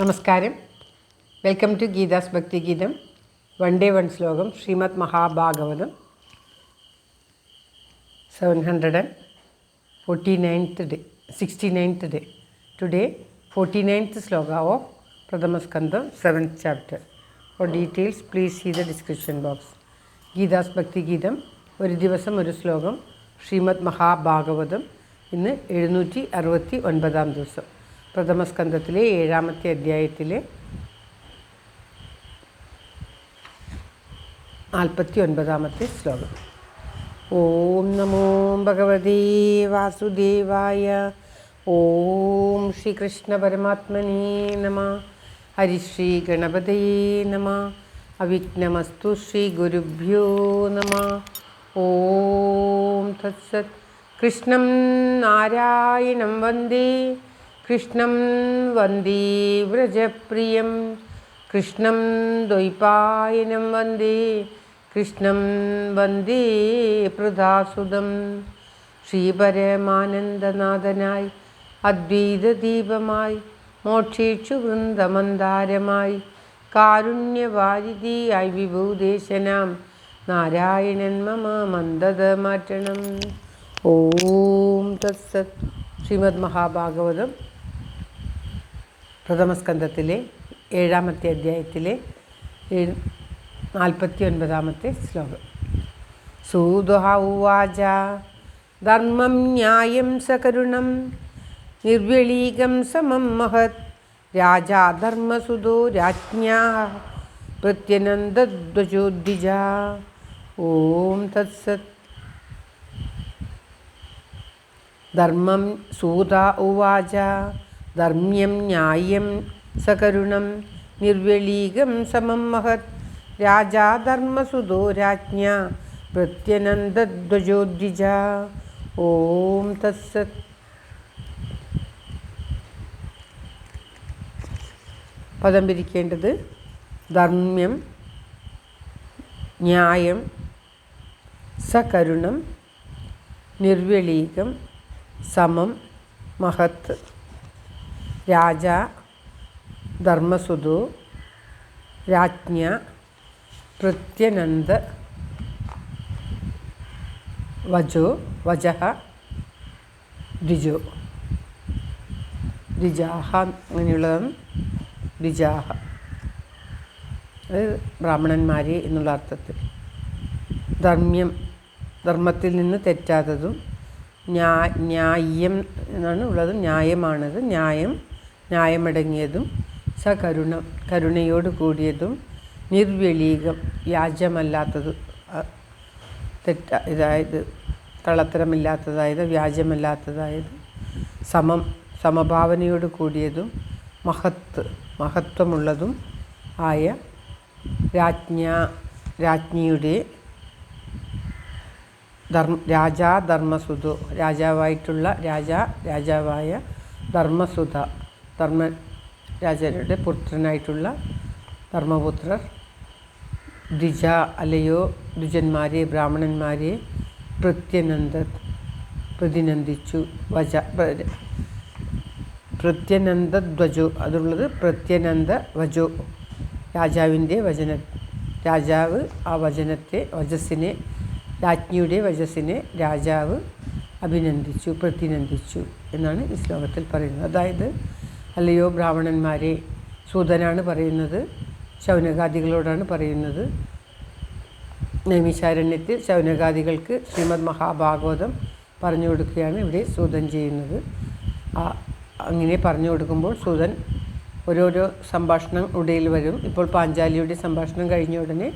നമസ്കാരം. Welcome to Geetha's ഭക്തി ഗീതം. വൺ ഡേ വൺ ശ്ലോകം. Shrimad Mahabhagavatam 749th day, 69th day. Today 49th sloka of Pradhama Skandam, 7th chapter. For details please see the description box. Geetha's ഭക്തി ഗീതം ഒരു ദിവസം ഒരു ശ്ലോകം. ശ്രീമദ് മഹാഭാഗവതം ഇന്ന് 769 ദിവസം. പ്രഥമസ്കന്ധത്തിലെ 7ാമത്തെ അധ്യായത്തിലെ 49ാമത്തെ ശ്ലോകം. ഓം നമോ ഭഗവതേ വാസുദേവായ. ഓം ശ്രീകൃഷ്ണ പരമാത്മനേ നമഃ. ഹരിശ്രീ ഗണപതയേ നമഃ. അവിഘ്നമസ്തു ശ്രീ ഗുരുഭ്യോ നമഃ. ഓം തത്സത്. കൃഷ്ണം നാരായണം വന്ദേ കൃഷ്ണം വന്ദേ വ്രജപ്രിയം. കൃഷ്ണം ദ്വൈപായനം വന്ദേ കൃഷ്ണം വന്ദേ പ്രദാസുതം. ശ്രീപരമാനന്ദനാഥനായി അദ്വൈതദീപമായി മോക്ഷേക്ഷു വൃന്ദമന്ദാരമായി കാരുണ്യവാരിധിയായി വിഭൂദേശനാം നാരായണൻ മമ മന്ദത മാറ്റണം. ഓം തത്സത്. ശ്രീമദ് മഹാഭാഗവതം പ്രഥമസ്കന്ധത്തിലെ 7ാമത്തെ അധ്യായത്തിലെ 49ാമത്തെ ശ്ലോകം. സൂതഃ ഉവാച ധർമ്മം ന്യായം സകരുണം നിർവ്യളീകം സമം മഹത്. രാജാ ധർമ്മസുതോ രാജ്ഞാ പ്രത്യനന്ദധ്വജോദ്വിജ. ഓം തത്സത്. ധർമ്മം സൂത ഉവാച ധർമ്മ്യം ന്യായം സകരുണം നിർവ്യളീകം സമം മഹത്. രാജാ ധർമ്മസുതോ രാജ്ഞാ പ്രത്യനന്ദധ്വജോദ്വിജ. ഓം തത്സത്. പദം പിരിക്കേണ്ടത് ധർമ്മ്യം ന്യായം സകരുണം നിർവ്യളീകം സമം മഹത്. രാജാ ധർമ്മസുതോ രാജ്ഞ പ്രത്യനന്ദ വജഃ ദ്വിജോ. ദ്വിജാഹ അങ്ങനെയുള്ളതാണ്. ദ്വിജാഹ അത് ബ്രാഹ്മണന്മാരെ എന്നുള്ള അർത്ഥത്തിൽ. ധർമ്മ്യം ധർമ്മത്തിൽ നിന്ന് തെറ്റാത്തതും ന്യായം എന്നാണ് ഉള്ളത്. ന്യായമാണത്. ന്യായമടങ്ങിയതും സകരുണം കരുണയോട് കൂടിയതും നിർവ്യളീകം വ്യാജമല്ലാത്തത് ഇതായത് കള്ളത്തരമില്ലാത്തതായത് വ്യാജമല്ലാത്തതായത് സമഭാവനയോട് കൂടിയതും മഹത്വമുള്ളതും ആയ രാജ്ഞിയുടെ രാജാ ധർമ്മസുതോ രാജാവായ ധർമ്മസുത രാജായുടെ പുത്രനായിട്ടുള്ള ധർമ്മപുത്രർ ദ്വിജ അല്ലയോ ദ്വിജന്മാരെ ബ്രാഹ്മണന്മാരെ പ്രതിനന്ദിച്ചു. പ്രത്യനന്ദധ്വജോ അതുള്ളത് പ്രത്യനന്ദവജോ രാജാവിൻ്റെ രാജാവ് ആ വചസ്സിനെ രാജ്ഞിയുടെ വചസ്സിനെ രാജാവ് പ്രതിനന്ദിച്ചു എന്നാണ് ഈ ശ്ലോകത്തിൽ പറയുന്നത്. അതായത് അല്ലയോ ബ്രാഹ്മണന്മാരെ, സൂതനാണ് പറയുന്നത്, ശൗനകാദികളോടാണ് പറയുന്നത്. നൈമിഷാരണ്യത്തിൽ ശൗനകാദികൾക്ക് ശ്രീമദ് മഹാഭാഗവതം പറഞ്ഞു കൊടുക്കുകയാണ് ഇവിടെ സൂതൻ ചെയ്യുന്നത്. അങ്ങനെ പറഞ്ഞു കൊടുക്കുമ്പോൾ സൂതൻ ഓരോരോ സംഭാഷണം ഇടയിൽ വരും. ഇപ്പോൾ പാഞ്ചാലിയുടെ സംഭാഷണം കഴിഞ്ഞ ഉടനെ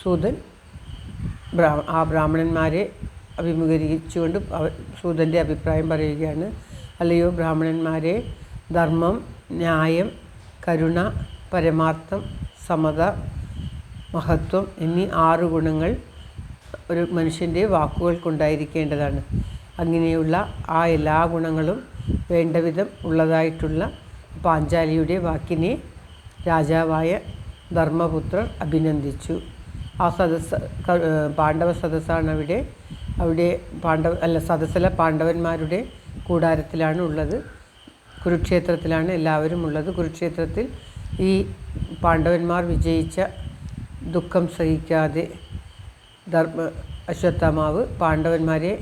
സൂതൻ ആ ബ്രാഹ്മണന്മാരെ അഭിമുഖീകരിച്ചുകൊണ്ട് സൂതൻ്റെ അഭിപ്രായം പറയുകയാണ്. അല്ലയോ ബ്രാഹ്മണന്മാരെ, ധർമ്മം, ന്യായം, കരുണ, പരമാർത്ഥം, സമത, മഹത്വം എന്നീ 6 ഗുണങ്ങൾ ഒരു മനുഷ്യൻ്റെ വാക്കുകൾക്കുണ്ടായിരിക്കേണ്ടതാണ്. അങ്ങനെയുള്ള ആ എല്ലാ ഗുണങ്ങളും വേണ്ടവിധം ഉള്ളതായിട്ടുള്ള പാഞ്ചാലിയുടെ വാക്കിനെ രാജാവായ ധർമ്മപുത്രർ അഭിനന്ദിച്ചു. ആ പാണ്ഡവ സദസ്സാണ് അവിടെ സദസ്സിലെ പാണ്ഡവന്മാരുടെ കൂടാരത്തിലാണ് ഉള്ളത്. കുരുക്ഷേത്രത്തിലാണ് എല്ലാവരും ഉള്ളത്. കുരുക്ഷേത്രത്തിൽ ഈ പാണ്ഡവന്മാർ വിജയിച്ച ദുഃഖം സഹിക്കാതെ അശ്വത്ഥാമാവ് പാണ്ഡവന്മാരെ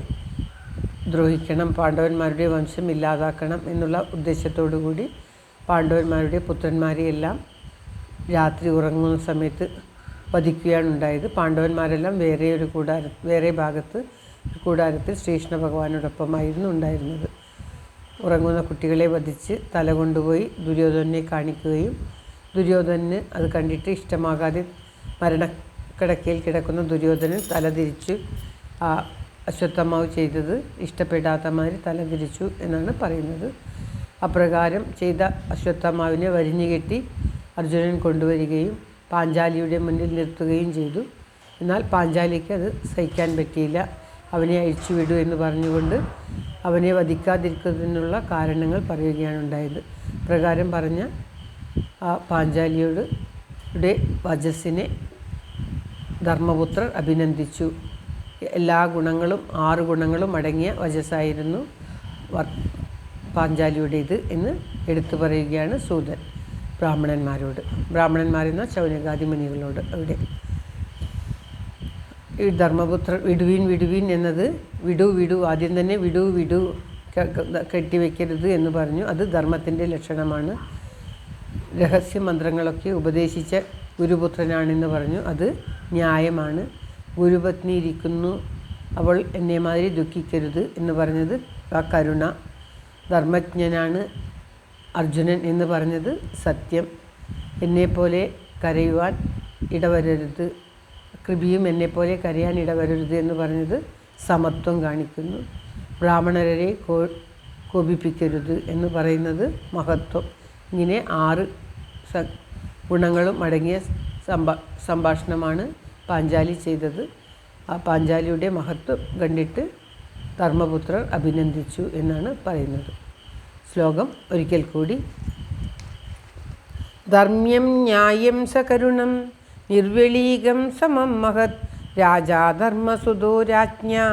ദ്രോഹിക്കണം, പാണ്ഡവന്മാരുടെ വംശം ഇല്ലാതാക്കണം എന്നുള്ള ഉദ്ദേശത്തോടു കൂടി പാണ്ഡവന്മാരുടെ പുത്രന്മാരെയെല്ലാം രാത്രി ഉറങ്ങുന്ന സമയത്ത് വധിക്കുകയാണ് ഉണ്ടായത്. പാണ്ഡവന്മാരെല്ലാം വേറെ ഭാഗത്ത് കൂടാരത്തിൽ ശ്രീകൃഷ്ണ ഭഗവാനോടൊപ്പമായിരുന്നു ഉണ്ടായിരുന്നത്. ഉറങ്ങുന്ന കുട്ടികളെ വധിച്ച് തല കൊണ്ടുപോയി ദുര്യോധനെ കാണിക്കുകയും ദുര്യോധനന് അത് കണ്ടിട്ട് ഇഷ്ടമാകാതെ മരണക്കിടക്കയിൽ കിടക്കുന്ന ദുര്യോധനൻ തല തിരിച്ച് അശ്വത്ഥാമാവ് ചെയ്തത് ഇഷ്ടപ്പെടാത്ത മാതിരി തല തിരിച്ചു എന്നാണ് പറയുന്നത്. അപ്രകാരം ചെയ്ത അശ്വത്ഥാമാവിനെ വരിഞ്ഞു കെട്ടി അർജുനൻ കൊണ്ടുവരികയും പാഞ്ചാലിയുടെ മുന്നിൽ നിർത്തുകയും ചെയ്തു. എന്നാൽ പാഞ്ചാലിക്ക് അത് സഹിക്കാൻ പറ്റിയില്ല. അവനെ അഴിച്ചുവിടൂ എന്ന് പറഞ്ഞുകൊണ്ട് അവനെ വധിക്കാതിരിക്കുന്നതിനുള്ള കാരണങ്ങൾ പറയുകയാണ് ഉണ്ടായത്. പ്രകാരം പറഞ്ഞ ആ പാഞ്ചാലിയുടെ വജസ്സിനെ ധർമ്മപുത്രർ അഭിനന്ദിച്ചു. എല്ലാ ഗുണങ്ങളും 6 ഗുണങ്ങളും അടങ്ങിയ വജസ്സായിരുന്നു പാഞ്ചാലിയുടേത് എന്ന് എടുത്തു പറയുകയാണ് സൂതൻ ബ്രാഹ്മണന്മാരെന്ന ശൗനകാദി മുനികളോട്. അവിടെ ഈ ധർമ്മപുത്രർ വിടുവീൻ എന്നത് വിടു ആദ്യം തന്നെ വിടു കെട്ടിവെക്കരുത് എന്ന് പറഞ്ഞു. അത് ധർമ്മത്തിൻ്റെ ലക്ഷണമാണ്. രഹസ്യ മന്ത്രങ്ങളൊക്കെ ഉപദേശിച്ച ഗുരുപുത്രനാണെന്ന് പറഞ്ഞു. അത് ന്യായമാണ്. ഗുരുപത്നി ഇരിക്കുന്നു, അവൾ എന്നെ മാതിരി ദുഃഖിക്കരുത് എന്ന് പറഞ്ഞത് ആ കരുണ. ധർമ്മജ്ഞനാണ് അർജുനൻ എന്ന് പറഞ്ഞത് സത്യം. എന്നെപ്പോലെ കരയുവാൻ ഇടവരരുത്, കൃപിയും എന്നെപ്പോലെ കരയാൻ ഇടവരരുത് എന്ന് പറഞ്ഞത് സമത്വം കാണിക്കുന്നു. ബ്രാഹ്മണരെ കോപിപ്പിക്കരുത് എന്ന് പറയുന്നത് മഹത്വം. ഇങ്ങനെ 6 ഗുണങ്ങളും അടങ്ങിയ സംഭാഷണമാണ് പാഞ്ചാലി ചെയ്തത്. ആ പാഞ്ചാലിയുടെ മഹത്വം കണ്ടിട്ട് ധർമ്മപുത്രർ അഭിനന്ദിച്ചു എന്നാണ് പറയുന്നത്. ശ്ലോകം ഒരിക്കൽ കൂടി. ധർമ്മ്യം ന്യായം സകരുണം നിർവ്യളീകം സമം മഹത് രാജാ ധർമ്മസുതോ രാജ്ഞാ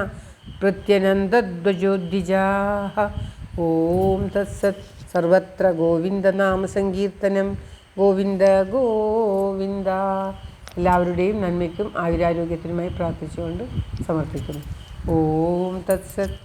പ്രത്യനന്ദധ്വജോദ്വിജാഃ. ഓം തത്സത്. സർവത്ര ഗോവിന്ദനാമ സങ്കീർത്തനം. ഗോവിന്ദ ഗോവിന്ദ. എല്ലാവരുടെയും നന്മയ്ക്കും ആയുരാരോഗ്യത്തിനുമായി പ്രാർത്ഥിച്ചുകൊണ്ട് സമർപ്പിക്കുന്നു. ഓം തത്സത്.